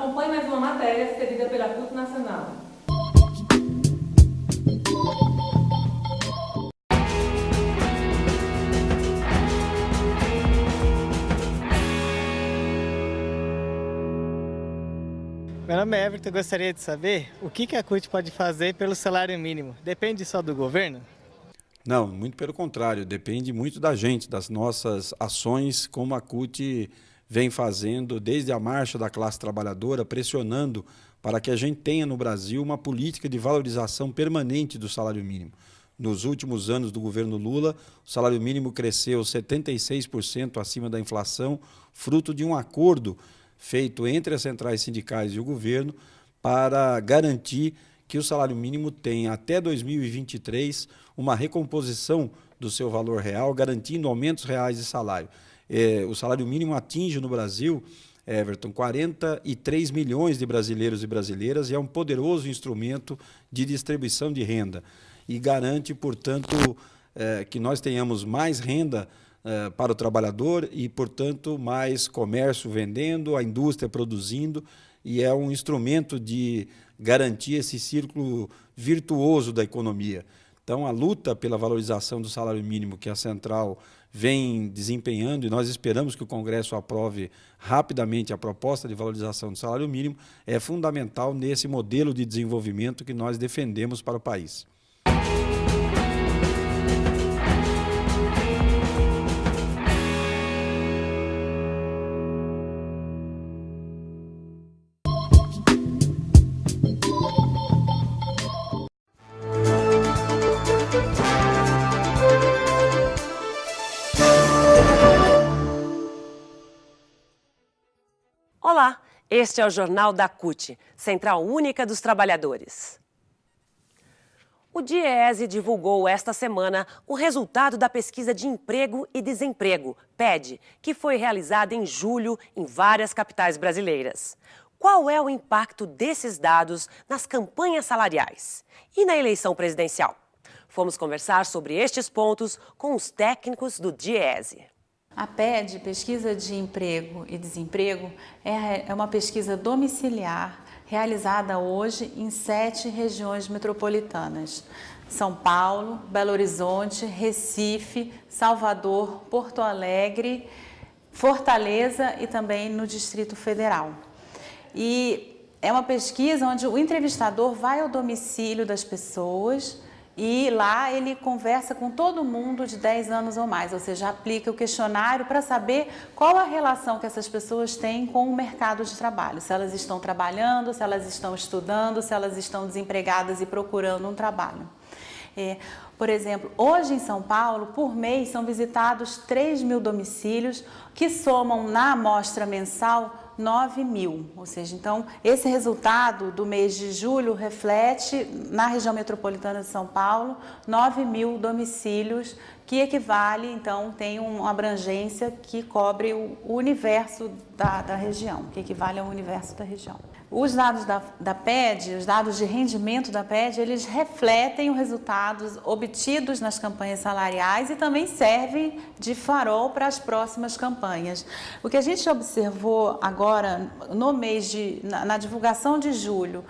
Acompanhe mais uma matéria cedida pela CUT Nacional. Meu nome é Everton, eu gostaria de saber o que a CUT pode fazer pelo salário mínimo. Depende só do governo? Não, muito pelo contrário, depende muito da gente, das nossas ações, como a CUT vem fazendo desde a marcha da classe trabalhadora, pressionando para que a gente tenha no Brasil uma política de valorização permanente do salário mínimo. Nos últimos anos do governo Lula, o salário mínimo cresceu 76% acima da inflação, fruto de um acordo feito entre as centrais sindicais e o governo para garantir que o salário mínimo tenha até 2023 uma recomposição do seu valor real, garantindo aumentos reais de salário. O salário mínimo atinge no Brasil, Everton, 43 milhões de brasileiros e brasileiras e é um poderoso instrumento de distribuição de renda e garante, portanto, que nós tenhamos mais renda para o trabalhador e, portanto, mais comércio vendendo, a indústria produzindo, e é um instrumento de garantir esse círculo virtuoso da economia. Então, a luta pela valorização do salário mínimo que a Central vem desempenhando, e nós esperamos que o Congresso aprove rapidamente a proposta de valorização do salário mínimo, é fundamental nesse modelo de desenvolvimento que nós defendemos para o país. Olá, este é o Jornal da CUT, Central Única dos Trabalhadores. O DIEESE divulgou esta semana o resultado da pesquisa de emprego e desemprego, PED, que foi realizada em julho em várias capitais brasileiras. Qual é o impacto desses dados nas campanhas salariais e na eleição presidencial? Fomos conversar sobre estes pontos com os técnicos do DIEESE. A PED, Pesquisa de Emprego e Desemprego, é uma pesquisa domiciliar realizada hoje em 7 regiões metropolitanas: São Paulo, Belo Horizonte, Recife, Salvador, Porto Alegre, Fortaleza e também no Distrito Federal. E é uma pesquisa onde o entrevistador vai ao domicílio das pessoas e lá ele conversa com todo mundo de 10 anos ou mais, ou seja, aplica o questionário para saber qual a relação que essas pessoas têm com o mercado de trabalho, se elas estão trabalhando, se elas estão estudando, se elas estão desempregadas e procurando um trabalho. Por exemplo, hoje em São Paulo, por mês, são visitados 3.000 domicílios, que somam na amostra mensal 9.000, ou seja, então esse resultado do mês de julho reflete na região metropolitana de São Paulo 9.000 domicílios, que equivale, então, tem uma abrangência que cobre o universo da região, que equivale ao universo da região. Os dados da PED, os dados de rendimento da PED, eles refletem os resultados obtidos nas campanhas salariais e também servem de farol para as próximas campanhas. O que a gente observou agora no mês na divulgação de julho,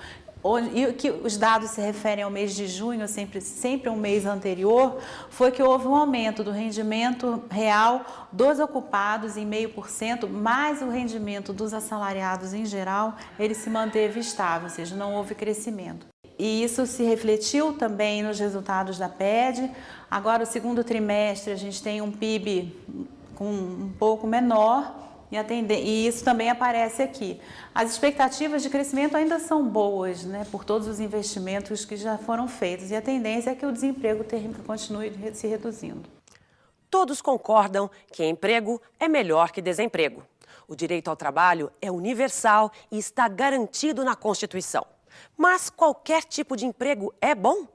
e que os dados se referem ao mês de junho, sempre um mês anterior, foi que houve um aumento do rendimento real dos ocupados em 0,5%, mais o rendimento dos assalariados em geral, ele se manteve estável, ou seja, não houve crescimento. E isso se refletiu também nos resultados da PED. Agora, o segundo trimestre, a gente tem um PIB com um pouco menor, e isso também aparece aqui. As expectativas de crescimento ainda são boas, né, por todos os investimentos que já foram feitos, e a tendência é que o desemprego continue se reduzindo. Todos concordam que emprego é melhor que desemprego. O direito ao trabalho é universal e está garantido na Constituição. Mas qualquer tipo de emprego é bom?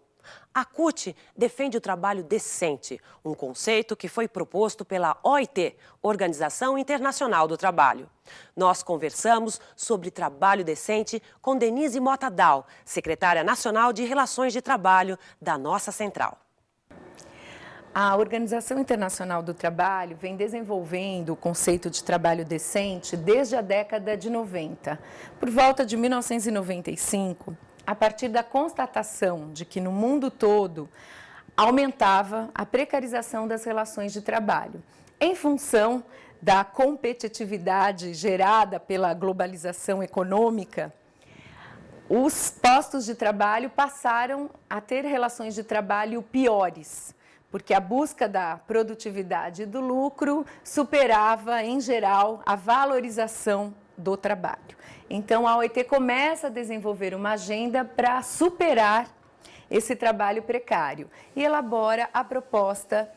A CUT defende o trabalho decente, um conceito que foi proposto pela OIT, Organização Internacional do Trabalho. Nós conversamos sobre trabalho decente com Denise Mota Dal, secretária nacional de Relações de Trabalho da nossa central. A Organização Internacional do Trabalho vem desenvolvendo o conceito de trabalho decente desde a década de 90. Por volta de 1995, a partir da constatação de que no mundo todo aumentava a precarização das relações de trabalho, em função da competitividade gerada pela globalização econômica, os postos de trabalho passaram a ter relações de trabalho piores, porque a busca da produtividade e do lucro superava, em geral, a valorização do trabalho. Então, a OIT começa a desenvolver uma agenda para superar esse trabalho precário e elabora a proposta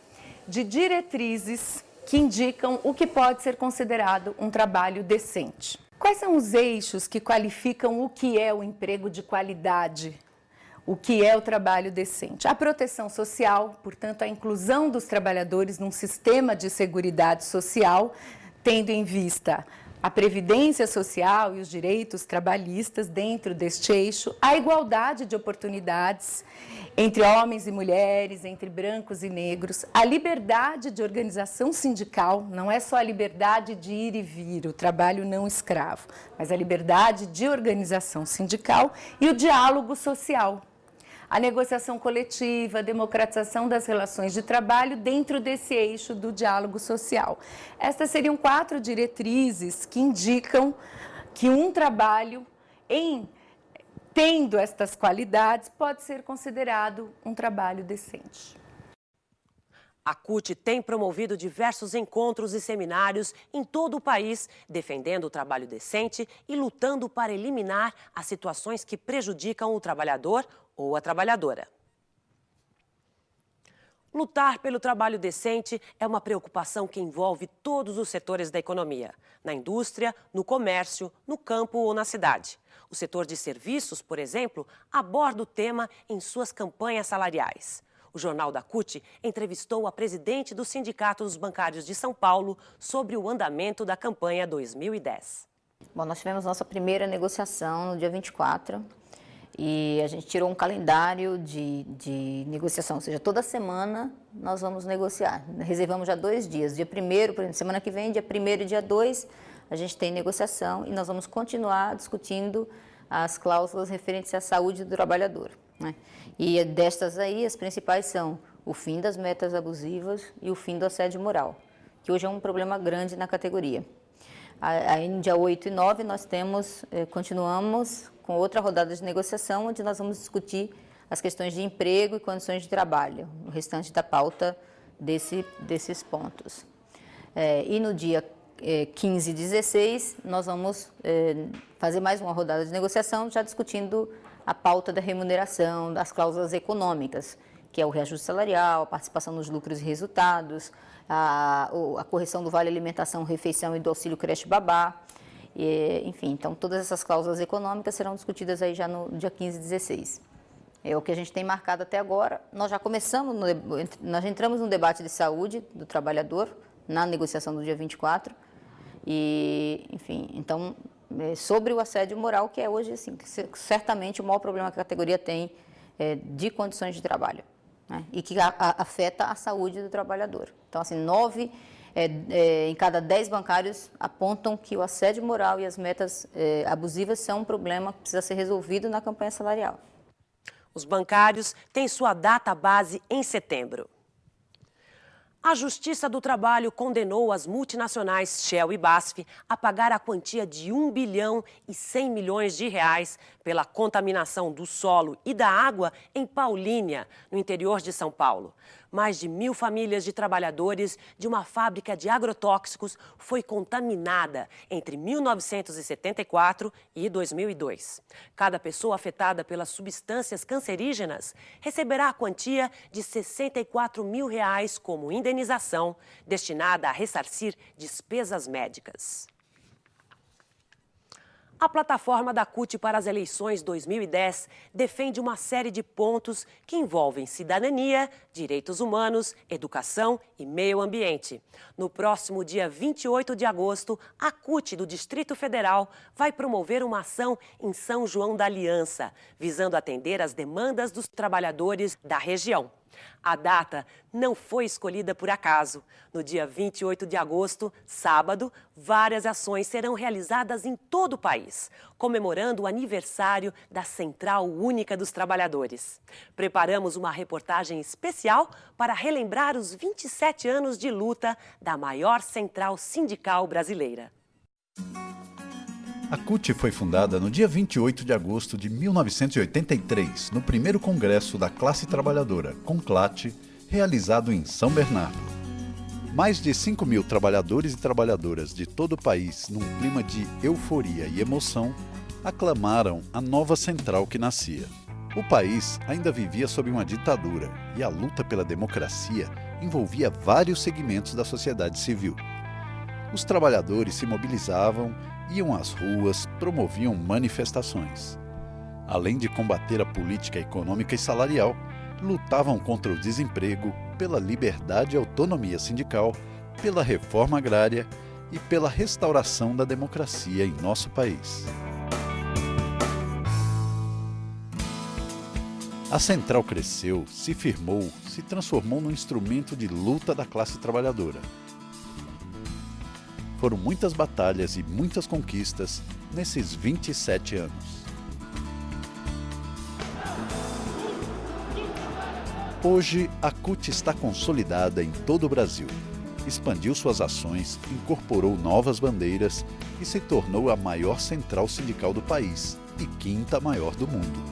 de diretrizes que indicam o que pode ser considerado um trabalho decente. Quais são os eixos que qualificam o que é o emprego de qualidade? O que é o trabalho decente? A proteção social, portanto, a inclusão dos trabalhadores num sistema de seguridade social, tendo em vista a previdência social e os direitos trabalhistas dentro deste eixo, a igualdade de oportunidades entre homens e mulheres, entre brancos e negros, a liberdade de organização sindical, não é só a liberdade de ir e vir, o trabalho não escravo, mas a liberdade de organização sindical e o diálogo social. A negociação coletiva, a democratização das relações de trabalho dentro desse eixo do diálogo social. Estas seriam 4 diretrizes que indicam que um trabalho, tendo estas qualidades, pode ser considerado um trabalho decente. A CUT tem promovido diversos encontros e seminários em todo o país, defendendo o trabalho decente e lutando para eliminar as situações que prejudicam o trabalhador ou a trabalhadora. Lutar pelo trabalho decente é uma preocupação que envolve todos os setores da economia, na indústria, no comércio, no campo ou na cidade. O setor de serviços, por exemplo, aborda o tema em suas campanhas salariais. O Jornal da CUT entrevistou a presidente do Sindicato dos Bancários de São Paulo sobre o andamento da campanha 2010. Bom, nós tivemos nossa primeira negociação no dia 24 e a gente tirou um calendário de negociação, ou seja, toda semana nós vamos negociar. Reservamos já 2 dias, dia 1º, por exemplo, semana que vem, dia 1º e dia 2, a gente tem negociação e nós vamos continuar discutindo as cláusulas referentes à saúde do trabalhador, né? E destas aí, as principais são o fim das metas abusivas e o fim do assédio moral, que hoje é um problema grande na categoria. Aí no dia 8 e 9 nós continuamos com outra rodada de negociação, onde nós vamos discutir as questões de emprego e condições de trabalho, o restante da pauta desses pontos. E no dia 15 e 16 nós vamos fazer mais uma rodada de negociação, já discutindo a pauta da remuneração, das cláusulas econômicas, que é o reajuste salarial, a participação nos lucros e resultados, a correção do vale alimentação, refeição e do auxílio creche babá, enfim, então todas essas cláusulas econômicas serão discutidas aí já no dia 15 e 16. É o que a gente tem marcado até agora. Nós já começamos, nós entramos no debate de saúde do trabalhador, na negociação do dia 24, e, enfim, então, sobre o assédio moral, que é hoje, assim, certamente o maior problema que a categoria tem de condições de trabalho, né? E que afeta a saúde do trabalhador. Então, assim, 9 em cada 10 bancários apontam que o assédio moral e as metas abusivas são um problema que precisa ser resolvido na campanha salarial. Os bancários têm sua data base em setembro. A Justiça do Trabalho condenou as multinacionais Shell e BASF a pagar a quantia de R$ 1 bilhão e 100 milhões de reais pela contaminação do solo e da água em Paulínia, no interior de São Paulo. Mais de 1.000 famílias de trabalhadores de uma fábrica de agrotóxicos foi contaminada entre 1974 e 2002. Cada pessoa afetada pelas substâncias cancerígenas receberá a quantia de R$ 64 mil como indenização, destinada a ressarcir despesas médicas. A plataforma da CUT para as eleições 2010 defende uma série de pontos que envolvem cidadania, direitos humanos, educação e meio ambiente. No próximo dia 28 de agosto, a CUT do Distrito Federal vai promover uma ação em São João da Aliança, visando atender às demandas dos trabalhadores da região. A data não foi escolhida por acaso. No dia 28 de agosto, sábado, várias ações serão realizadas em todo o país, comemorando o aniversário da Central Única dos Trabalhadores. Preparamos uma reportagem especial para relembrar os 27 anos de luta da maior central sindical brasileira. A CUT foi fundada no dia 28 de agosto de 1983, no primeiro Congresso da Classe Trabalhadora, CONCLAT, realizado em São Bernardo. Mais de 5.000 trabalhadores e trabalhadoras de todo o país, num clima de euforia e emoção, aclamaram a nova central que nascia. O país ainda vivia sob uma ditadura e a luta pela democracia envolvia vários segmentos da sociedade civil. Os trabalhadores se mobilizavam, iam às ruas, promoviam manifestações. Além de combater a política econômica e salarial, lutavam contra o desemprego, pela liberdade e autonomia sindical, pela reforma agrária e pela restauração da democracia em nosso país. A central cresceu, se firmou, se transformou num instrumento de luta da classe trabalhadora. Foram muitas batalhas e muitas conquistas nesses 27 anos. Hoje, a CUT está consolidada em todo o Brasil. Expandiu suas ações, incorporou novas bandeiras e se tornou a maior central sindical do país e quinta maior do mundo.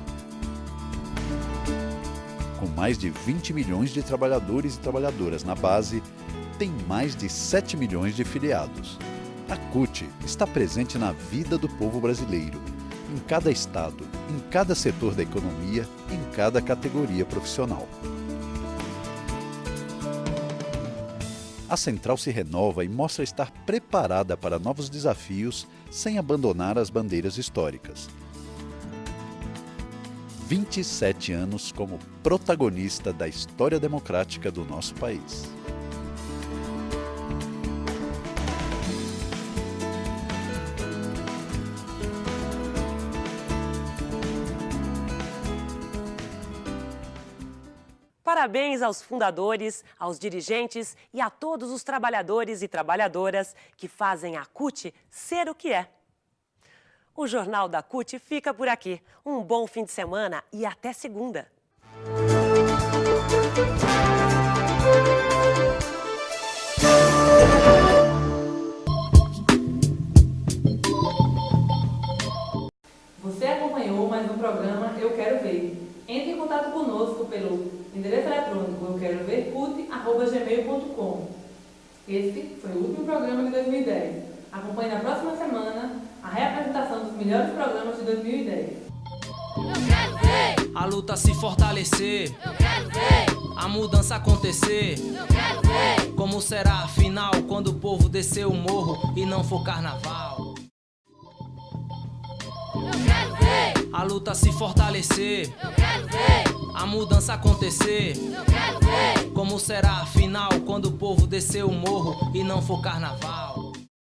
Com mais de 20 milhões de trabalhadores e trabalhadoras na base, tem mais de 7 milhões de filiados. A CUT está presente na vida do povo brasileiro, em cada estado, em cada setor da economia, em cada categoria profissional. A central se renova e mostra estar preparada para novos desafios sem abandonar as bandeiras históricas. 27 anos como protagonista da história democrática do nosso país. Parabéns aos fundadores, aos dirigentes e a todos os trabalhadores e trabalhadoras que fazem a CUT ser o que é. O Jornal da CUT fica por aqui. Um bom fim de semana e até segunda. Você acompanhou mais um programa Eu Quero Ver. Entre em contato conosco pelo endereço eletrônico euquerover.cut@gmail.com. Esse foi o último programa de 2010. Acompanhe na próxima semana a reapresentação dos melhores programas de 2010. Eu quero ver a luta se fortalecer. Eu quero ver a mudança acontecer. Eu quero ver como será a final quando o povo descer o morro e não for carnaval. Eu quero ver a luta se fortalecer. Eu quero ver a mudança acontecer. Eu quero ver como será a final quando o povo descer o morro e não for carnaval.